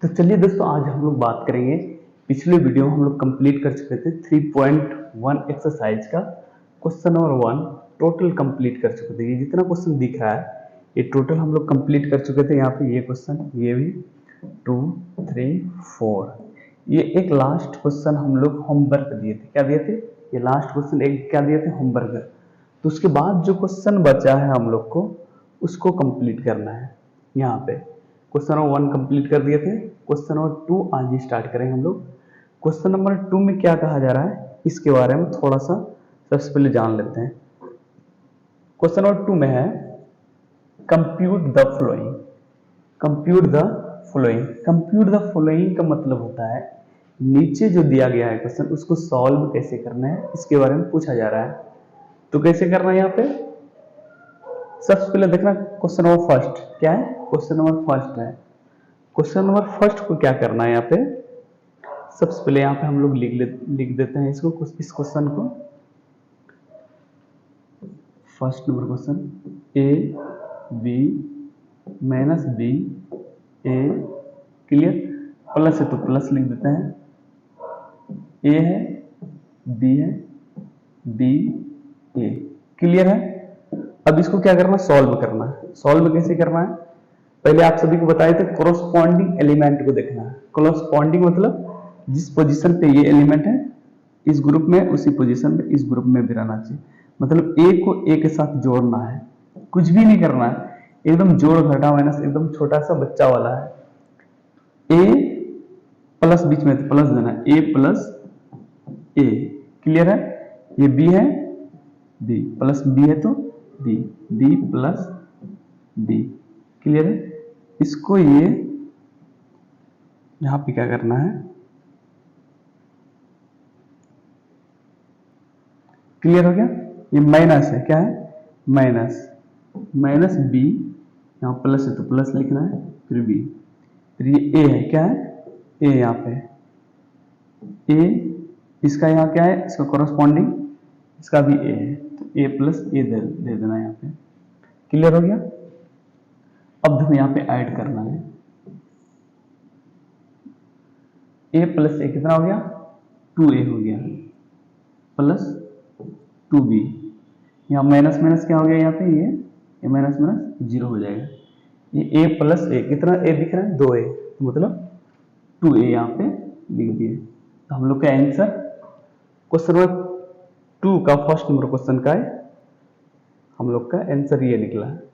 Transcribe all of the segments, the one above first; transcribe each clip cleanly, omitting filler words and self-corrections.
तो चलिए दोस्तों, आज हम लोग बात करेंगे। पिछले वीडियो में हम लोग कंप्लीट कर चुके थे 3.1 एक्सरसाइज का क्वेश्चन नंबर 1 टोटल कंप्लीट कर चुके थे। ये जितना क्वेश्चन दिख रहा है ये टोटल हम लोग कंप्लीट कर चुके थे। यहाँ पे ये क्वेश्चन, ये भी 2, 3, 4, ये एक लास्ट क्वेश्चन हम लोग होमवर्क दिए थे। क्या दिए थे? ये लास्ट क्वेश्चन एक क्या दिए थे? होमवर्क। तो उसके बाद जो क्वेश्चन बचा है हम लोग को उसको कंप्लीट करना है। यहाँ पे क्वेश्चन नंबर 1 कंप्लीट कर दिए थे। क्वेश्चन नंबर 2 आज ही स्टार्ट करेंगे हम लोग। क्वेश्चन नंबर 2 में क्या कहा जा रहा है इसके बारे में थोड़ा सा सबसे पहले जान लेते हैं। क्वेश्चन नंबर 2 में है compute the flowing. Compute the flowing. Compute the flowing का मतलब होता है नीचे जो दिया गया है क्वेश्चन उसको सॉल्व कैसे करना है इसके बारे में पूछा जा रहा है। तो कैसे करना है यहाँ पे सबसे पहले देखना क्वेश्चन नंबर फर्स्ट क्या है। क्वेश्चन नंबर फर्स्ट है। क्वेश्चन नंबर फर्स्ट को क्या करना है यहाँ पे सबसे पहले यहाँ पे हम लोग लिख देते हैं इसको, इस क्वेश्चन को। First number question A B minus B A, clear. Plus है तो प्लस लिख देते हैं। ए है, बी है, बी ए, क्लियर है। अब इसको क्या करना, सॉल्व करना है। सॉल्व कैसे करना है पहले आप सभी को बताए थे, कोरोस्पॉन्डिंग एलिमेंट को देखना है। कोरोस्पॉन्डिंग मतलब जिस पोजीशन पे ये एलिमेंट है इस ग्रुप में उसी पोजीशन पे इस ग्रुप में भी रहना चाहिए। मतलब ए को ए के साथ जोड़ना है, कुछ भी नहीं करना है, एकदम जोड़ घटा माइनस एकदम छोटा सा बच्चा वाला है। ए प्लस बीच में प्लस देना है, ए प्लस ए, क्लियर है। ये बी है, बी प्लस बी है तो B, B plus B, clear है। इसको ये यहां पे क्या करना है, क्लियर हो गया। ये माइनस है, क्या है माइनस, माइनस बी, यहाँ प्लस है तो प्लस लिखना है, फिर बी, फिर ये ए है, क्या है ए, यहाँ पे ए, इसका यहाँ क्या है इसका कोरोस्पॉन्डिंग इसका भी ए है तो ए प्लस ए दे देना यहाँ पे, क्लियर हो गया। अब देखो यहाँ पे ऐड करना है, ए प्लस ए कितना हो गया 2a हो गया, प्लस 2b, यहाँ माइनस माइनस क्या हो गया यहाँ पे ये माइनस माइनस 0 हो जाएगा। ये a प्लस ए कितना a दिख रहा है 2a, तो मतलब 2a यहाँ पे लिख दिए। तो हम लोग का आंसर क्वेश्चन नंबर 2 का फर्स्ट नंबर क्वेश्चन का है, हम लोग का आंसर ये निकला है।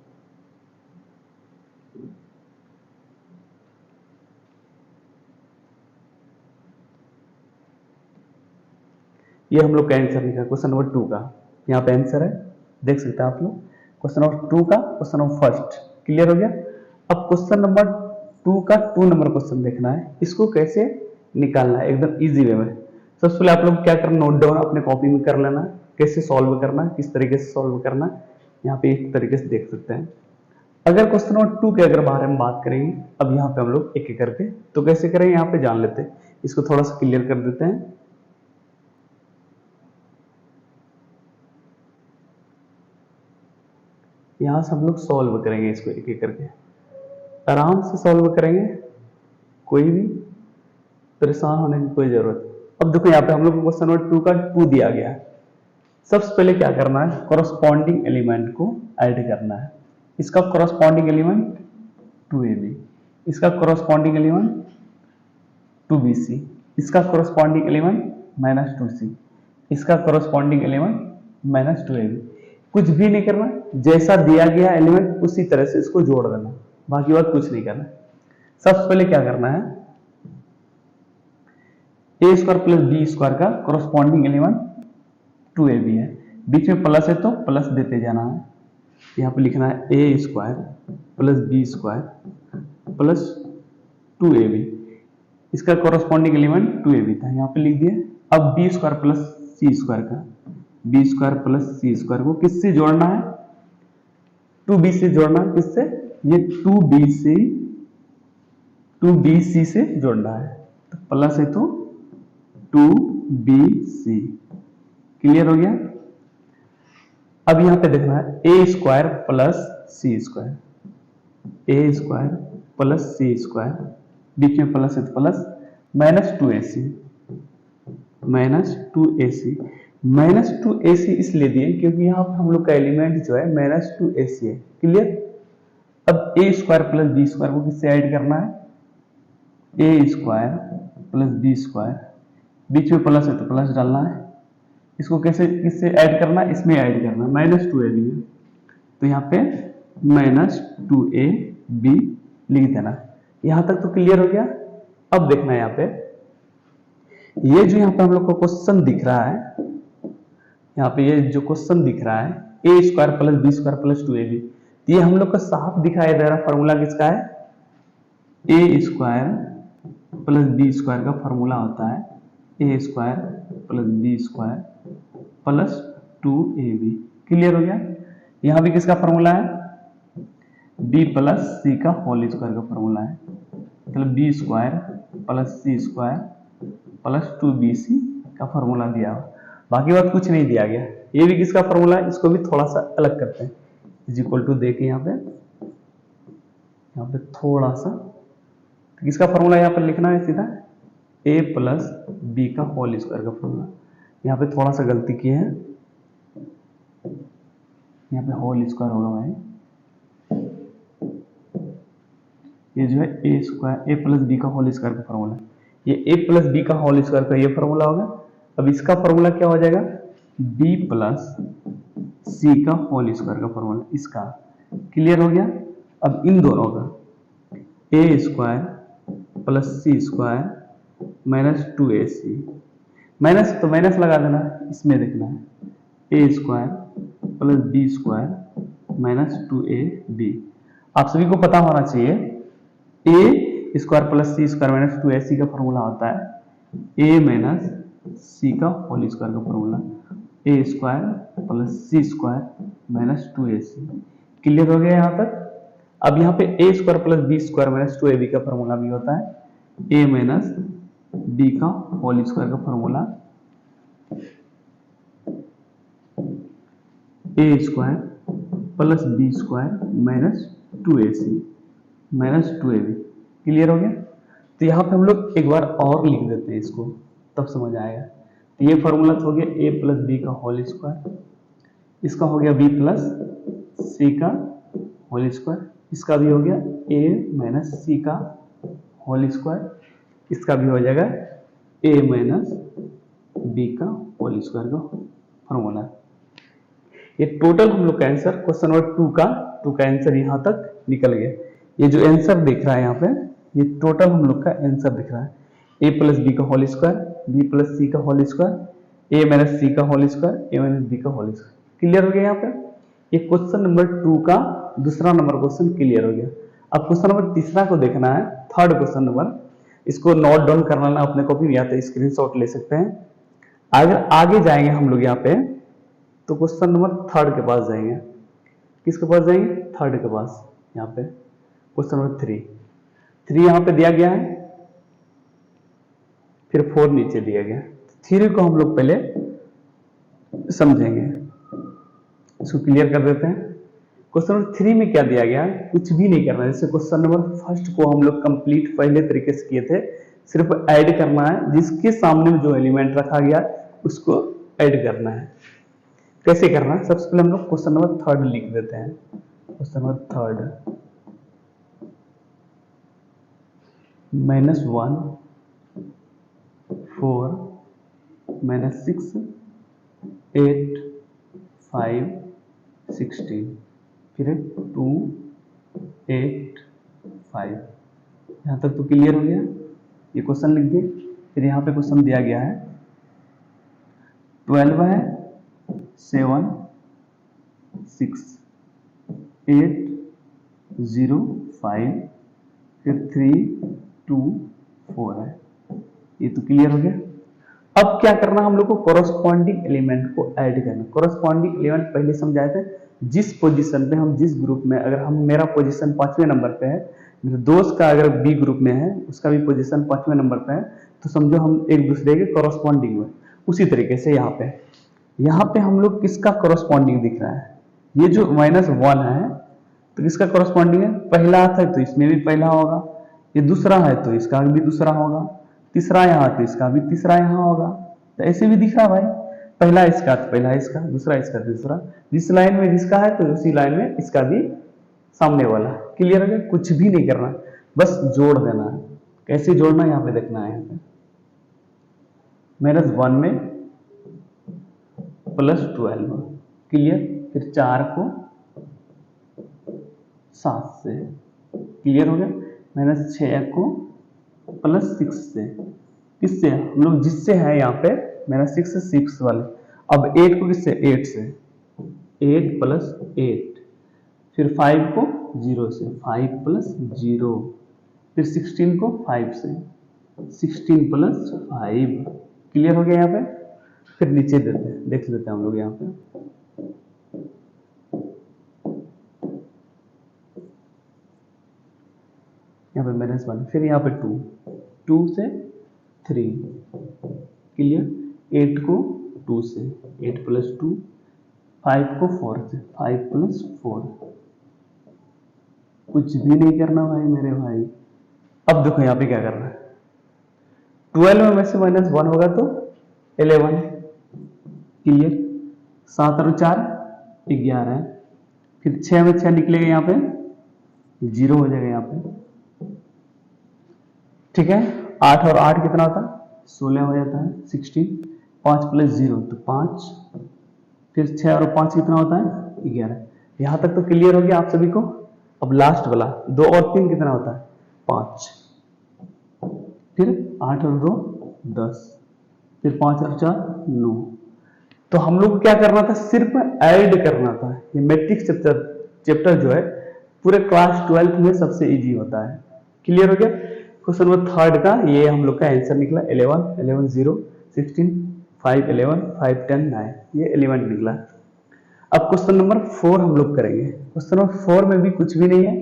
ये हम लोग का आंसर निकला क्वेश्चन नंबर 2 का। यहाँ पे आंसर है, देख सकते हैं आप लोग, क्वेश्चन नंबर 2 का क्वेश्चन नंबर फर्स्ट, क्लियर हो गया। अब क्वेश्चन नंबर 2 का 2 नंबर क्वेश्चन देखना है, इसको कैसे निकालना है एकदम इजी वे में। सबसे पहले आप लोग क्या करना, नोट डाउन अपने कॉपी में कर लेना, कैसे सॉल्व करना है, किस तरीके से सॉल्व करना है, यहाँ पे एक तरीके से देख सकते हैं। अगर क्वेश्चन नंबर 2 के अगर बारे में बात करेंगे, अब यहाँ पे हम लोग एक एक करके तो कैसे करेंगे यहाँ पे जान लेते हैं। इसको थोड़ा सा क्लियर कर देते हैं। यहां से हम लोग सॉल्व करेंगे इसको एक एक करके, आराम से सॉल्व करेंगे, कोई भी परेशान होने की कोई जरूरत नहीं। अब देखो यहाँ पे हम लोग क्वेश्चन नंबर 2 का 2 दिया गया है। सबसे पहले क्या करना है, कोरोस्पॉन्डिंग एलिमेंट को ऐड करना है। इसका कोरोस्पॉन्डिंग एलिमेंट 2ab, इसका कोरोस्पॉन्डिंग एलिमेंट 2bc, इसका कोरोस्पॉन्डिंग एलिमेंट माइनस 2c, इसका कोरोस्पॉन्डिंग एलिमेंट माइनस 2ab। कुछ भी नहीं करना, जैसा दिया गया एलिमेंट उसी तरह से इसको जोड़ देना, बाकी बात कुछ नहीं करना। सबसे पहले क्या करना है, a square plus B square का कोरोस्पॉन्डिंग एलिमेंट 2ab है, बीच में प्लस है तो प्लस देते जाना है। यहाँ पे लिखना है a square plus B square plus 2ab, इसका कोरोस्पॉन्डिंग एलिमेंट 2ab था, यहाँ पे लिख दिए। अब B square plus C square का, B square plus C square को किससे जोड़ना है, 2b से जोड़ना है। किससे, ये 2bc से जोड़ना है, तो प्लस है तो 2bc, क्लियर हो गया। अब यहां पे देखना है a square plus C square, A square plus C square बीच में प्लस है तो प्लस, -2ac, -2ac, -2ac इसलिए दिए क्योंकि यहाँ पर हम लोग का एलिमेंट जो है -2ac है। क्लियर। अब a square plus B square को किससे ऐड करना है, a square plus B square, बीच में प्लस है तो प्लस डालना है। इसको कैसे किससे ऐड करना है, इसमें ऐड करना है, -2ab है तो यहाँ पे -2ab लिख देना। यहां तक तो क्लियर हो गया। अब देखना है यहाँ पे, ये जो यहाँ पे हम लोग को क्वेश्चन दिख रहा है, यहाँ पे ये जो क्वेश्चन दिख रहा है a square plus B square plus 2ab, ये हम लोग को साफ दिखाई दे रहा फॉर्मूला किसका है, a square plus B square का फॉर्मूला होता है a square plus B square plus 2ab। Clear हो गया। यहाँ भी किसका फॉर्मूला है, b प्लस सी का होल स्क्वायर का फॉर्मूला है, मतलब B square plus C square plus 2bc का फॉर्मूला दिया हो, बाकी बात कुछ नहीं दिया गया। ये भी किसका फॉर्मूला है, इसको भी थोड़ा सा अलग करते हैं, इज इक्वल टू देके यहाँ पे थोड़ा सा, तो किसका फॉर्मूला यहाँ पर लिखना है सीधा, a प्लस बी का होल स्क्वायर का फॉर्मूला। यहाँ पे थोड़ा सा गलती की है, यहाँ पे होल स्क्वायर होगा भाई, ये जो है a square a plus B का होल स्क्वायर का फॉर्मूला, ये a प्लस बी का होल स्क्वायर का ये फॉर्मूला होगा। अब इसका फॉर्मूला क्या हो जाएगा, b प्लस सी का होल स्क्वायर का फॉर्मूला इसका। क्लियर हो गया। अब इन दोनों का a square plus C square minus 2ac, minus तो माइनस लगा देना, इसमें देखना है a square plus B square minus 2ab। आप सभी को पता होना चाहिए a square plus C square minus 2ac का फॉर्मूला होता है a माइनस सी का होल स्क्वायर का formula, a square plus C square minus 2ac। Clear हो गया यहाँ तक। अब यहाँ पे a square plus B square minus 2ab का फॉर्मूला भी होता है a माइनस बी का होल स्क्वायर का formula, a square plus B square minus 2ac minus 2ab। Clear हो गया। तो यहाँ पे हम लोग एक बार और लिख देते हैं इसको, तब समझ आएगा। तो ये फॉर्मूला हो गया a प्लस बी का होल स्क्वायर, इसका हो गया b प्लस सी का होल स्क्वायर, इसका भी हो गया a माइनस सी का होल स्क्वायर, इसका भी हो जाएगा a माइनस बी का होल स्क्वायर का फॉर्मूला। ये टोटल हम लोग का आंसर क्वेश्चन नंबर 2 का आंसर यहाँ तक निकल गया। ये जो आंसर दिख रहा है यहाँ पे, ये टोटल हम लोग का आंसर दिख रहा है, a प्लस बी का whole square, b plus C का whole square, a minus C का whole square, a minus B का होल स्क्वायर। क्लियर हो गया यहाँ पे। ये क्वेश्चन नंबर 2 का दूसरा नंबर क्वेश्चन क्लियर हो गया। अब क्वेश्चन नंबर तीसरा को देखना है, थर्ड क्वेश्चन नंबर, इसको नोट डाउन करना है अपने कॉपी में या तो स्क्रीनशॉट ले सकते हैं। अगर आगे जाएंगे हम लोग यहाँ पे तो क्वेश्चन नंबर थर्ड के पास जाएंगे। किसके पास जाएंगे, थर्ड के पास। यहाँ पे क्वेश्चन नंबर 3 यहाँ पे दिया गया है, फिर 4 नीचे दिया गया। 3 को हम लोग पहले समझेंगे, इसको क्लियर कर देते हैं। क्वेश्चन नंबर 3 में क्या दिया गया है, कुछ भी नहीं करना है। जैसे क्वेश्चन नंबर फर्स्ट को हम लोग कंप्लीट पहले तरीके से किए थे, सिर्फ ऐड करना है, जिसके सामने में जो एलिमेंट रखा गया उसको ऐड करना है। कैसे करना है, सबसे पहले हम लोग क्वेश्चन नंबर 3 लिख देते हैं। क्वेश्चन नंबर 3 -1 4 -6 8 5 16, फिर 2 8 5। यहाँ तक तो क्लियर हो गया। ये क्वेश्चन लिख दिए। फिर यहाँ पे क्वेश्चन दिया गया है 12 है 7 6 8 0 5, फिर 3 2 4 है। ये तो क्लियर हो गया। अब क्या करना, हम लोग को कोरोस्पॉन्डिंग एलिमेंट को ऐड करना। कोरोस्पॉन्डिंग एलिमेंट पहले समझाए थे, जिस पोजीशन पे हम, जिस ग्रुप में, अगर हम, मेरा पोजीशन 5वें नंबर पे है, मेरे दोस्त का अगर बी ग्रुप में है, उसका भी पोजीशन 5वें नंबर पे है, तो समझो हम एक दूसरे के कोरोस्पॉन्डिंग में। उसी तरीके से यहाँ पे हम लोग किसका कोरोस्पॉन्डिंग दिख रहा है, ये जो -1 है तो किसका कोरोस्पॉन्डिंग है, पहला था तो इसमें भी पहला होगा, ये दूसरा है तो इसका भी दूसरा होगा, तीसरा यहाँ तो इसका भी तीसरा यहाँ होगा। तो ऐसे भी दिख रहा भाई, पहला इसका तो पहला इसका, दूसरा इसका दूसरा, जिस लाइन में जिसका है तो उसी लाइन में इसका भी सामने वाला। क्लियर हो गया? कुछ भी नहीं करना, बस जोड़ देना है। कैसे जोड़ना है यहाँ पे देखना है। यहाँ पे -1 में +12, क्लियर। फिर 4 को 7 से, क्लियर हो गया। -6 को +6 से, किससे? हम लोग जिससे है यहाँ पे -6 से 6 वाले। अब 8 को किससे? 8 से, 8 + 8। फिर 5 को 0 से, 5 + 0। फिर 16 को 5 से, 16 + 5। क्लियर हो गया यहाँ पे? फिर नीचे देते हैं, देख लेते हैं हम लोग यहाँ पे। यहाँ पे -1, फिर यहाँ पे 2, 2 से 3, क्लियर। 8 को 2 से, 8 + 2। 5 को 4 से, 5 + 4। कुछ भी नहीं करना भाई मेरे भाई। अब देखो यहाँ पे क्या करना है। 12 में से -1 होगा तो 11, क्लियर। 7 और 4 11। फिर 6 में 6 निकलेगा यहाँ पे 0 हो जाएगा यहाँ पे, ठीक है। 8 और 8 कितना होता है? 16 हो जाता है, 16। 5 + 0 तो 5। फिर 6 और 5 कितना होता है? 11। यहां तक तो क्लियर हो गया आप सभी को। अब लास्ट वाला 2 और 3 कितना होता है? 5। फिर 8 और 2 10। फिर 5 और 4 9। तो हम लोग को क्या करना था? सिर्फ ऐड करना था। ये मैट्रिक्स चैप्टर जो है पूरे क्लास 12 में सबसे इजी होता है। क्लियर हो गया? क्वेश्चन नंबर 3 का ये हम लोग का आंसर निकला 11, 11 0, 16, 5 11, 5 10 9, ये 11 निकला। अब क्वेश्चन नंबर 4 हम लोग करेंगे। क्वेश्चन नंबर 4 में भी कुछ भी नहीं है,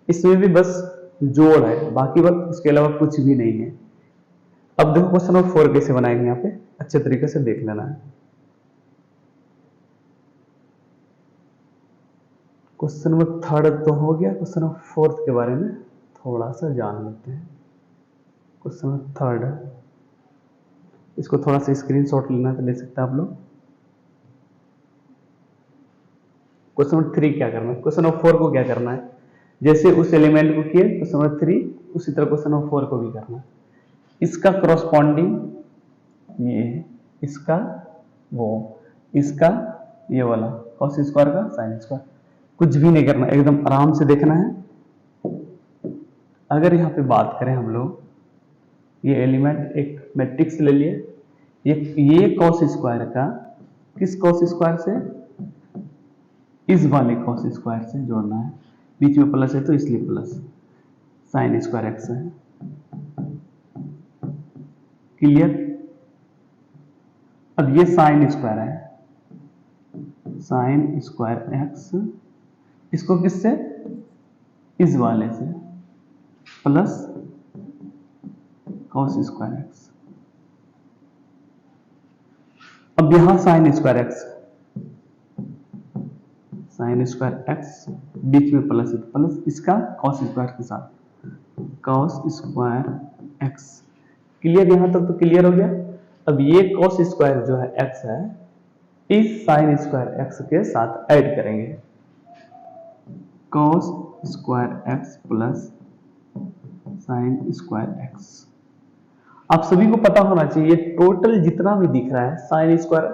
इसमें भी बस जोड़ है, बाकी बात उसके अलावा कुछ भी नहीं है। अब देखो क्वेश्चन नंबर 4 कैसे बनाएंगे, यहाँ पे अच्छे तरीके से देख लेना है। क्वेश्चन नंबर 3 तो हो गया, क्वेश्चन नंबर 4 के बारे में थोड़ा सा जान लेते हैं। क्वेश्चन नंबर 3, इसको थोड़ा सा स्क्रीनशॉट लेना है तो ले सकते हैं आप लोग। क्वेश्चन नंबर 3 क्या करना है, क्वेश्चन नंबर 4 को क्या करना है, जैसे उस एलिमेंट को किए क्वेश्चन नंबर 3 उसी तरह क्वेश्चन नंबर 4 को भी करना है। इसका करस्पॉन्डिंग ये, इसका वो, इसका ये वाला cos स्क्वायर का sin स्क्वायर, कुछ भी नहीं करना, एकदम आराम से देखना है। अगर यहाँ पे बात करें हम लोग, ये एलिमेंट एक मैट्रिक्स ले लिए, ये cos स्क्वायर का किस cos स्क्वायर से? इस वाले cos स्क्वायर से जोड़ना है। बीच में प्लस है तो इसलिए प्लस, sin स्क्वायर एक्स है। क्लियर? अब ये sin स्क्वायर है, sin स्क्वायर एक्स, इसको किससे? इस वाले से, प्लस cos स्क्वायर एक्स। अब यहां sin square x, sin square x बीच में प्लस है तो प्लस, इसका cos स्क्वायर के साथ cos स्क्वायर एक्स। क्लियर? यहां तक तो क्लियर हो गया। अब ये cos स्क्वायर जो है x है, इस sin स्क्वायर एक्स के साथ ऐड करेंगे, cos square x plus sin square x. आप सभी को पता होना चाहिए टोटल जितना भी दिख रहा है sin square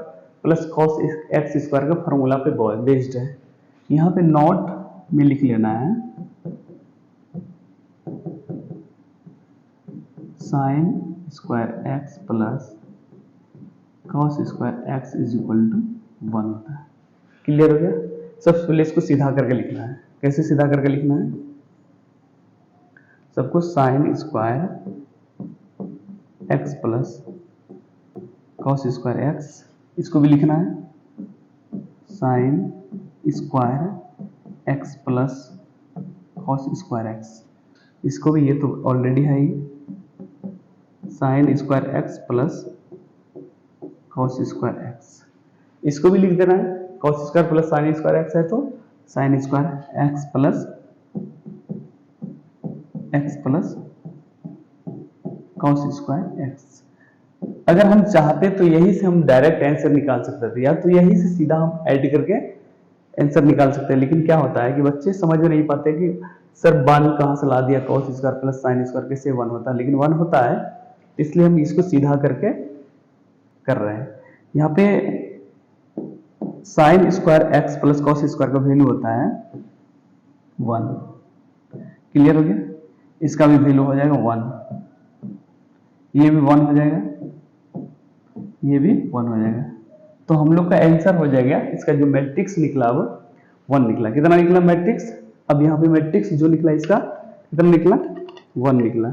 plus cos x square का फॉर्मूला पे बेस्ड है। यहाँ पे नोट में लिख लेना है sin square x plus cos square x is equal to 1 होता है। क्लियर हो गया? सबसे पहले इसको सीधा करके लिखना है। कैसे सीधा करके लिखना है? सबको sin square x plus cos square x, इसको भी लिखना है sin square x plus cos square x, इसको भी, ये तो ऑलरेडी है ही, sin square x plus cos square x, इसको भी लिख देना है। cos square plus sin square x है तो sin square x plus cos square x. अगर हम चाहते तो यही से हम डायरेक्ट आंसर निकाल सकते थे, या तो यही से सीधा हम ऐड करके आंसर निकाल सकते हैं। लेकिन क्या होता है कि बच्चे समझ में नहीं पाते कि सर 1 कहाँ से ला दिया, cos square plus sine square कैसे 1 होता है, लेकिन 1 होता है, इसलिए हम इसको सीधा करके कर रहे हैं। यहाँ पे sine square x plus cos square का वैल्यू होता है 1। क्लियर हो गया? इसका भी वैल्यू हो जाएगा 1, ये भी 1 हो जाएगा, ये भी 1 हो जाएगा। तो हम लोग का आंसर हो जाएगा, इसका जो मैट्रिक्स निकला वो 1 निकला। कितना निकला मैट्रिक्स? अब यहाँ पे मैट्रिक्स जो निकला इसका कितना निकला? 1 निकला।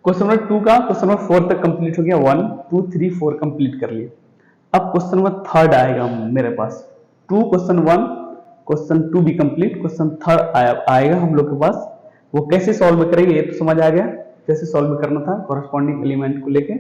क्वेश्चन नंबर 2 का क्वेश्चन नंबर 4 तक कंप्लीट हो गया। 1 2 3 4 कंप्लीट कर लिए। अब क्वेश्चन नंबर 3 आएगा मेरे पास। 2 क्वेश्चन 1 क्वेश्चन 2 भी कंप्लीट, क्वेश्चन 3 आएगा हम लोग के पास। वो कैसे सॉल्व करेंगे ये तो समझ आ गया, कैसे सॉल्व करना था कॉरेस्पॉन्डिंग एलिमेंट को लेके।